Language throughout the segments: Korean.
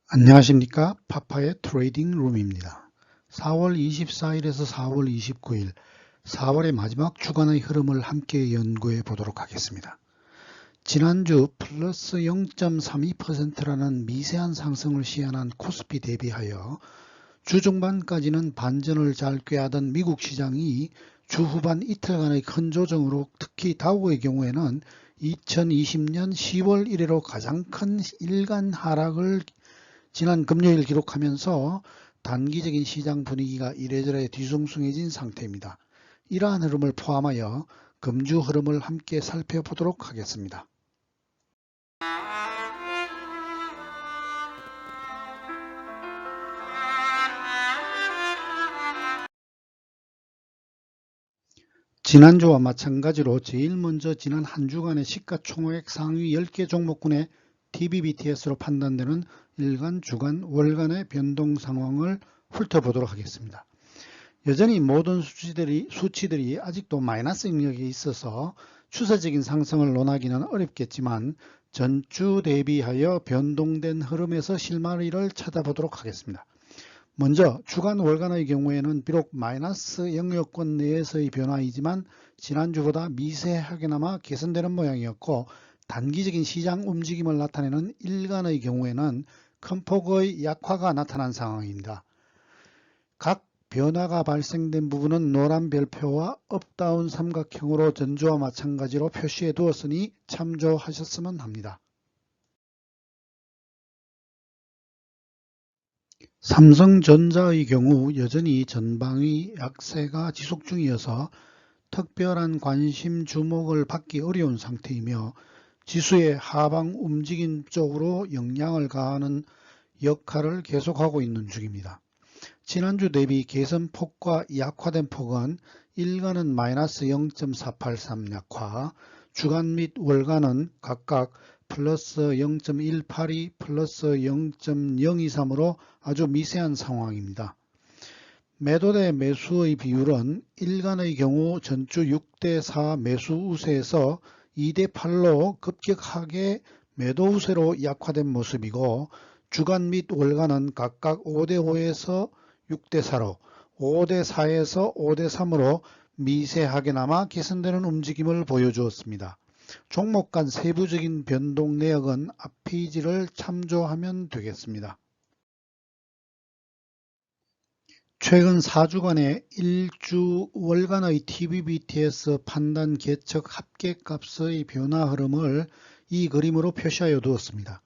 안녕하십니까. 파파의 트레이딩 룸입니다. 4월 24일에서 4월 29일, 4월의 마지막 주간의 흐름을 함께 연구해 보도록 하겠습니다. 지난주 플러스 0.32%라는 미세한 상승을 시현한 코스피 대비하여 주 중반까지는 반전을 잘 꾀하던 미국 시장이 주 후반 이틀간의 큰 조정으로 특히 다우의 경우에는 2020년 10월 이래로 가장 큰 일간 하락을 지난 금요일 기록하면서 단기적인 시장 분위기가 이래저래 뒤숭숭해진 상태입니다. 이러한 흐름을 포함하여 금주 흐름을 함께 살펴보도록 하겠습니다. 지난주와 마찬가지로 제일 먼저 지난 한 주간의 시가총액 상위 10개 종목군의 TBBTS로 판단되는 일간, 주간, 월간의 변동 상황을 훑어보도록 하겠습니다. 여전히 모든 수치들이 아직도 마이너스 영역에 있어서 추세적인 상승을 논하기는 어렵겠지만 전주 대비하여 변동된 흐름에서 실마리를 찾아보도록 하겠습니다. 먼저 주간 월간의 경우에는 비록 마이너스 영역권 내에서의 변화이지만 지난주보다 미세하게나마 개선되는 모양이었고, 단기적인 시장 움직임을 나타내는 일간의 경우에는 큰 폭의 약화가 나타난 상황입니다. 각 변화가 발생된 부분은 노란 별표와 업다운 삼각형으로 전주와 마찬가지로 표시해 두었으니 참조하셨으면 합니다. 삼성전자의 경우 여전히 전방위 약세가 지속 중이어서 특별한 관심 주목을 받기 어려운 상태이며 지수의 하방 움직임 쪽으로 영향을 가하는 역할을 계속하고 있는 중입니다. 지난주 대비 개선폭과 약화된 폭은 일간은 마이너스 0.483 약화, 주간 및 월간은 각각 플러스 0.182, 플러스 0.023으로 아주 미세한 상황입니다. 매도 대 매수의 비율은 일간의 경우 전주 6대4 매수 우세에서 2대8로 급격하게 매도 우세로 약화된 모습이고, 주간 및 월간은 각각 5대5에서 6대4로, 5대4에서 5대3으로 미세하게나마 개선되는 움직임을 보여주었습니다. 종목 간 세부적인 변동 내역은 앞 페이지를 참조하면 되겠습니다. 최근 4주간의 1주 월간의 TBBTS 판단 계측 합계값의 변화 흐름을 이 그림으로 표시하여 두었습니다.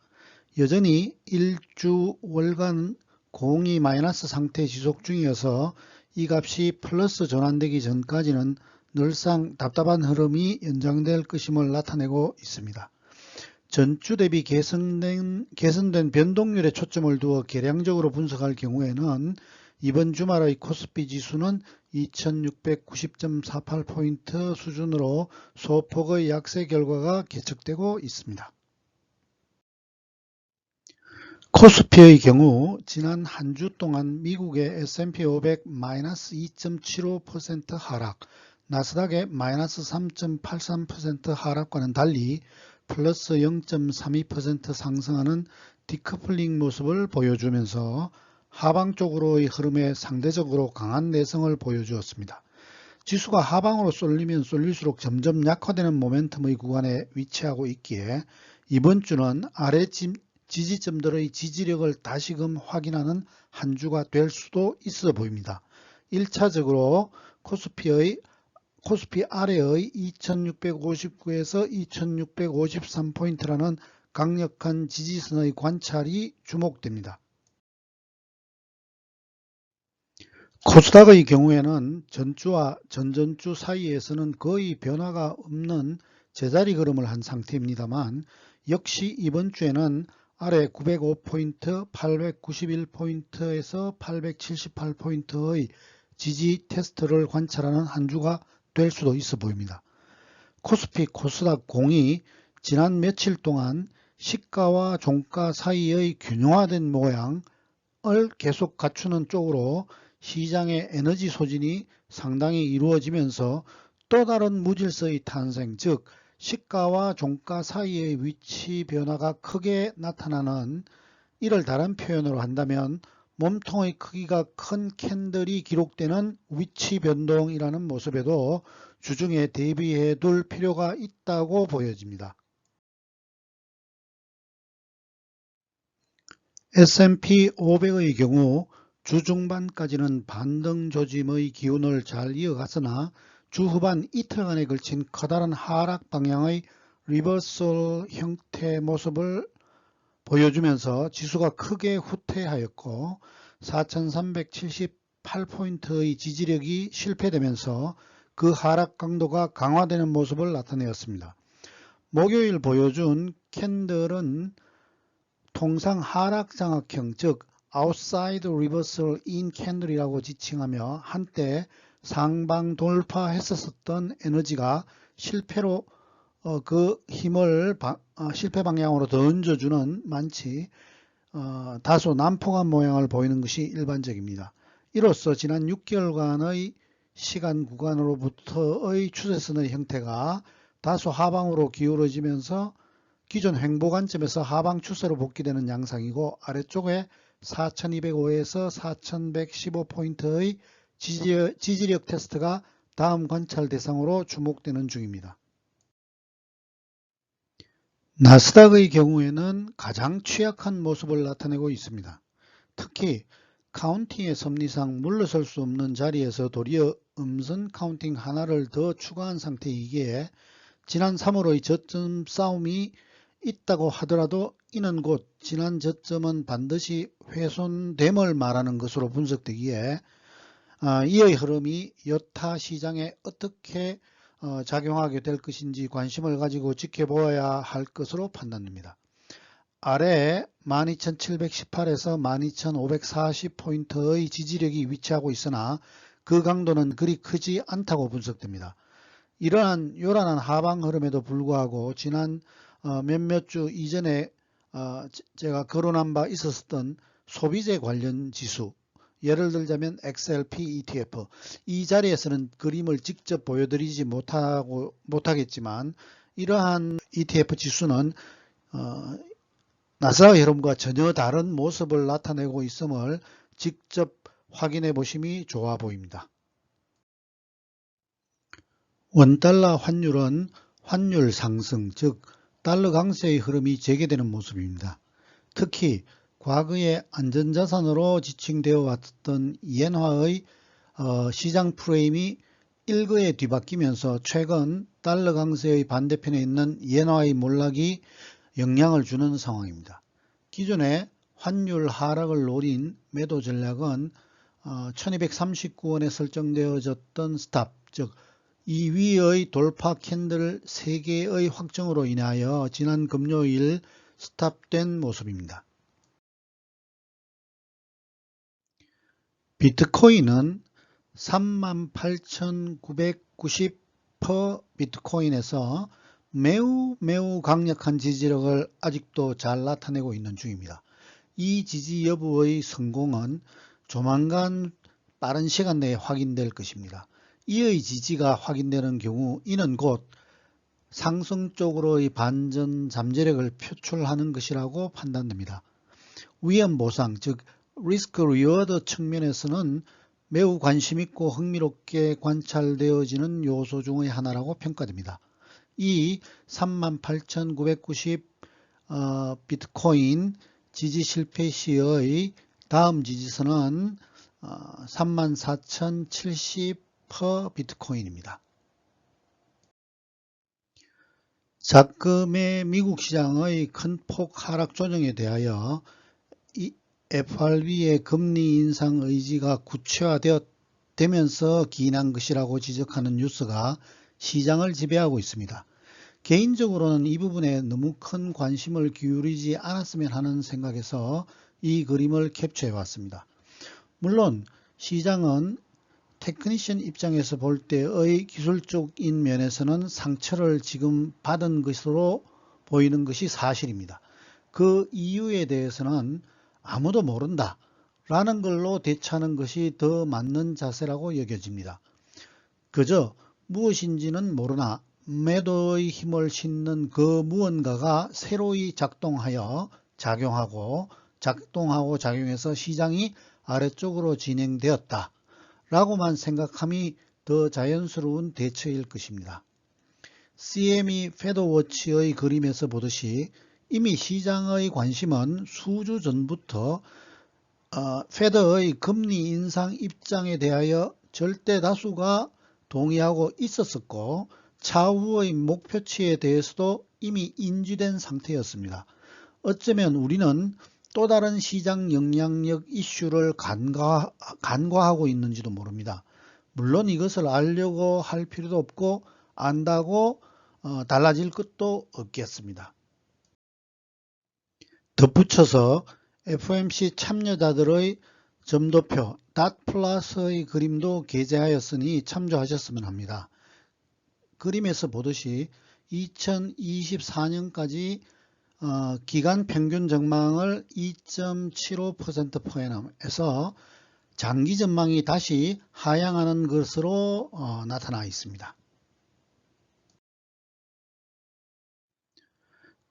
여전히 1주 월간 공이 마이너스 상태 지속 중이어서 이 값이 플러스 전환되기 전까지는 늘상 답답한 흐름이 연장될 것임을 나타내고 있습니다. 전주 대비 개선된 변동률에 초점을 두어 계량적으로 분석할 경우에는 이번 주말의 코스피 지수는 2690.48포인트 수준으로 소폭의 약세 결과가 계측되고 있습니다. 코스피의 경우 지난 한 주 동안 미국의 S&P 500 마이너스 2.75% 하락, 나스닥의 마이너스 3.83% 하락과는 달리 플러스 0.32% 상승하는 디커플링 모습을 보여주면서 하방 쪽으로의 흐름에 상대적으로 강한 내성을 보여주었습니다. 지수가 하방으로 쏠리면 쏠릴수록 점점 약화되는 모멘텀의 구간에 위치하고 있기에 이번 주는 아래 지지점들의 지지력을 다시금 확인하는 한 주가 될 수도 있어 보입니다. 1차적으로 코스피 아래의 2659에서 2653포인트라는 강력한 지지선의 관찰이 주목됩니다. 코스닥의 경우에는 전주와 전전주 사이에서는 거의 변화가 없는 제자리 걸음을 한 상태입니다만, 역시 이번 주에는 아래 905포인트, 891포인트에서 878포인트의 지지 테스트를 관찰하는 한 주가 될 수도 있어 보입니다. 코스피 코스닥 공이 지난 며칠 동안 시가와 종가 사이의 균형화된 모양을 계속 갖추는 쪽으로 시장의 에너지 소진이 상당히 이루어지면서 또 다른 무질서의 탄생, 즉 시가와 종가 사이의 위치 변화가 크게 나타나는 이를 다른 표현으로 한다면 몸통의 크기가 큰 캔들이 기록되는 위치 변동이라는 모습에도 주중에 대비해 둘 필요가 있다고 보여집니다. S&P 500의 경우 주중반까지는 반등 조짐의 기운을 잘 이어갔으나 주 후반 이틀간에 걸친 커다란 하락 방향의 리버설 형태 모습을 보여주면서 지수가 크게 후퇴하였고 4378포인트의 지지력이 실패되면서 그 하락 강도가 강화되는 모습을 나타내었습니다. 목요일 보여준 캔들은 통상 하락 장악형, 즉 Outside Reversal in Candle이라고 지칭하며 한때 상방 돌파했었던 에너지가 실패로 그 힘을 실패 방향으로 더 얹어주는 다소 난폭한 모양을 보이는 것이 일반적입니다. 이로써 지난 6개월간의 시간 구간으로부터의 추세선의 형태가 다소 하방으로 기울어지면서 기존 횡보 관점에서 하방 추세로 복귀되는 양상이고 아래쪽에 4205에서 4115포인트의 지지력 테스트가 다음 관찰 대상으로 주목되는 중입니다. 나스닥의 경우에는 가장 취약한 모습을 나타내고 있습니다. 특히 카운팅의 섭리상 물러설 수 없는 자리에서 도리어 음선 카운팅 하나를 더 추가한 상태이기에 지난 3월의 저점 싸움이 있다고 하더라도 이는 곧 지난 저점은 반드시 훼손됨을 말하는 것으로 분석되기에 이의 흐름이 여타 시장에 어떻게 작용하게 될 것인지 관심을 가지고 지켜보아야 할 것으로 판단됩니다. 아래 12718에서 12540포인트의 지지력이 위치하고 있으나 그 강도는 그리 크지 않다고 분석됩니다. 이러한 요란한 하방 흐름에도 불구하고 지난 몇몇 주 이전에 제가 거론한 바 있었던 소비재 관련 지수, 예를 들자면 XLP ETF, 이 자리에서는 그림을 직접 보여드리지 못하겠지만 이러한 ETF 지수는 나스닥의 흐름과 전혀 다른 모습을 나타내고 있음을 직접 확인해 보심이 좋아 보입니다. 원달러 환율은 환율 상승, 즉 달러 강세의 흐름이 재개되는 모습입니다. 특히 과거의 안전자산으로 지칭되어 왔던 엔화의 시장 프레임이 일거에 뒤바뀌면서 최근 달러 강세의 반대편에 있는 엔화의 몰락이 영향을 주는 상황입니다. 기존에 환율 하락을 노린 매도 전략은 1239원에 설정되어졌던 스탑, 즉 2위의 돌파 캔들 3개의 확정으로 인하여 지난 금요일 스탑된 모습입니다. 비트코인은 38,990 per 비트코인에서 매우 강력한 지지력을 아직도 잘 나타내고 있는 중입니다. 이 지지 여부의 성공은 조만간 빠른 시간 내에 확인될 것입니다. 이의 지지가 확인되는 경우 이는 곧 상승 쪽으로의 반전 잠재력을 표출하는 것이라고 판단됩니다. 위험 보상, 즉 리스크 리워드 측면에서는 매우 관심있고 흥미롭게 관찰되어지는 요소 중의 하나라고 평가됩니다. 이 38,990 비트코인 지지 실패 시의 다음 지지선은 34,070 per 비트코인입니다. 작금의 미국 시장의 큰 폭 하락 조정에 대하여 FRB의 금리 인상 의지가 구체화되면서 기인한 것이라고 지적하는 뉴스가 시장을 지배하고 있습니다. 개인적으로는 이 부분에 너무 큰 관심을 기울이지 않았으면 하는 생각에서 이 그림을 캡처해 왔습니다. 물론 시장은 테크니션 입장에서 볼 때의 기술적인 면에서는 상처를 지금 받은 것으로 보이는 것이 사실입니다. 그 이유에 대해서는 아무도 모른다 라는 걸로 대처하는 것이 더 맞는 자세라고 여겨집니다. 그저 무엇인지는 모르나 매도의 힘을 싣는 그 무언가가 새로이 작동하여 작용하고 작동하고 작용해서 시장이 아래쪽으로 진행되었다 라고만 생각함이 더 자연스러운 대처일 것입니다. CME 페더워치의 그림에서 보듯이 이미 시장의 관심은 수주 전부터 페더의 금리 인상 입장에 대하여 절대 다수가 동의하고 있었었고 차후의 목표치에 대해서도 이미 인지된 상태였습니다. 어쩌면 우리는 또 다른 시장 영향력 이슈를 간과하고 있는지도 모릅니다. 물론 이것을 알려고 할 필요도 없고 안다고 달라질 것도 없겠습니다. 덧붙여서 FOMC 참여자들의 점도표 닷플러스의 그림도 게재하였으니 참조하셨으면 합니다. 그림에서 보듯이 2024년까지 기간 평균 전망을 2.75%포인트에서 장기 전망이 다시 하향하는 것으로 나타나 있습니다.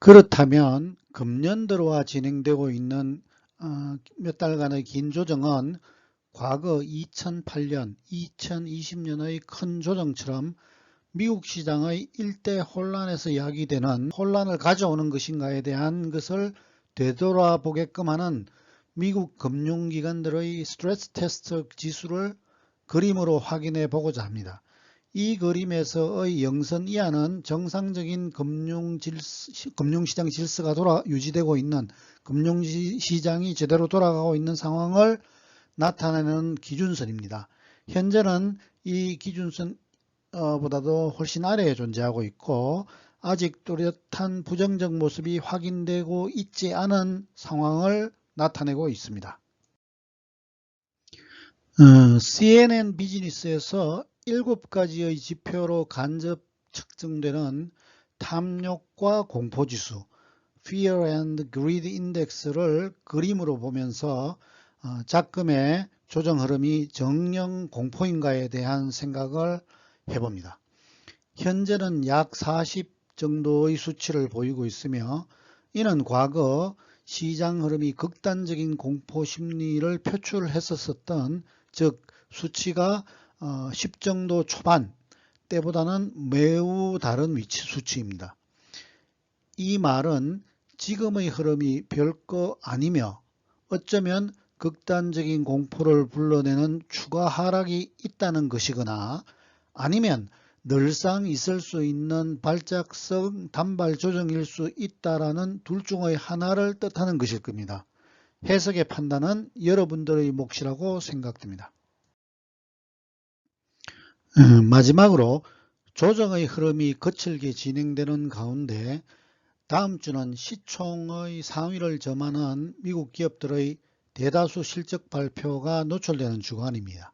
그렇다면 금년 들어와 진행되고 있는 몇 달간의 긴 조정은 과거 2008년, 2020년의 큰 조정처럼 미국 시장의 일대 혼란에서 야기되는 혼란을 가져오는 것인가에 대한 것을 되돌아보게끔 하는 미국 금융기관들의 스트레스 테스트 지수를 그림으로 확인해 보고자 합니다. 이 그림에서의 영선 이하는 정상적인 금융시장 질서가 유지되고 있는 금융시장이 제대로 돌아가고 있는 상황을 나타내는 기준선입니다. 현재는 이 기준선 보다도 훨씬 아래에 존재하고 있고 아직 뚜렷한 부정적 모습이 확인되고 있지 않은 상황을 나타내고 있습니다. CNN 비즈니스에서 7가지의 지표로 간접 측정되는 탐욕과 공포지수 Fear and Greed Index를 그림으로 보면서 작금의 조정 흐름이 정령 공포인가에 대한 생각을 해봅니다. 현재는 약 40 정도의 수치를 보이고 있으며 이는 과거 시장 흐름이 극단적인 공포 심리를 표출했었던 즉 수치가 10 정도 초반 때보다는 매우 다른 수치입니다. 이 말은 지금의 흐름이 별거 아니며 어쩌면 극단적인 공포를 불러내는 추가 하락이 있다는 것이거나 아니면 늘상 있을 수 있는 발작성 단발 조정일 수 있다라는 둘 중의 하나를 뜻하는 것일 겁니다. 해석의 판단은 여러분들의 몫이라고 생각됩니다. 마지막으로 조정의 흐름이 거칠게 진행되는 가운데 다음 주는 시총의 상위를 점하는 미국 기업들의 대다수 실적 발표가 노출되는 주간입니다.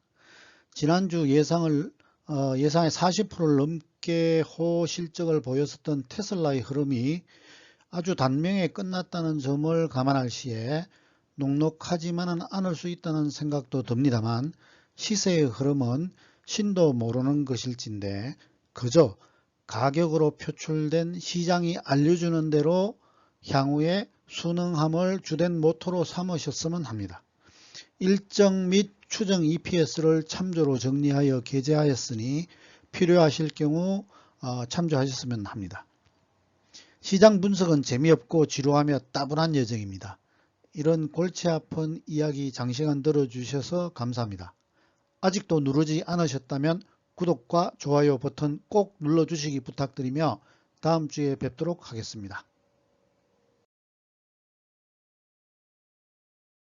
지난주 예상의 40%를 넘게 호실적을 보였었던 테슬라의 흐름이 아주 단명에 끝났다는 점을 감안할 시에 녹록하지만은 않을 수 있다는 생각도 듭니다만 시세의 흐름은 신도 모르는 것일진데 그저 가격으로 표출된 시장이 알려주는 대로 향후에 순응함을 주된 모토로 삼으셨으면 합니다. 일정 및 추정 EPS를 참조로 정리하여 게재하였으니 필요하실 경우 참조하셨으면 합니다. 시장 분석은 재미없고 지루하며 따분한 여정입니다. 이런 골치 아픈 이야기 장시간 들어주셔서 감사합니다. 아직도 누르지 않으셨다면 구독과 좋아요 버튼 꼭 눌러주시기 부탁드리며 다음 주에 뵙도록 하겠습니다.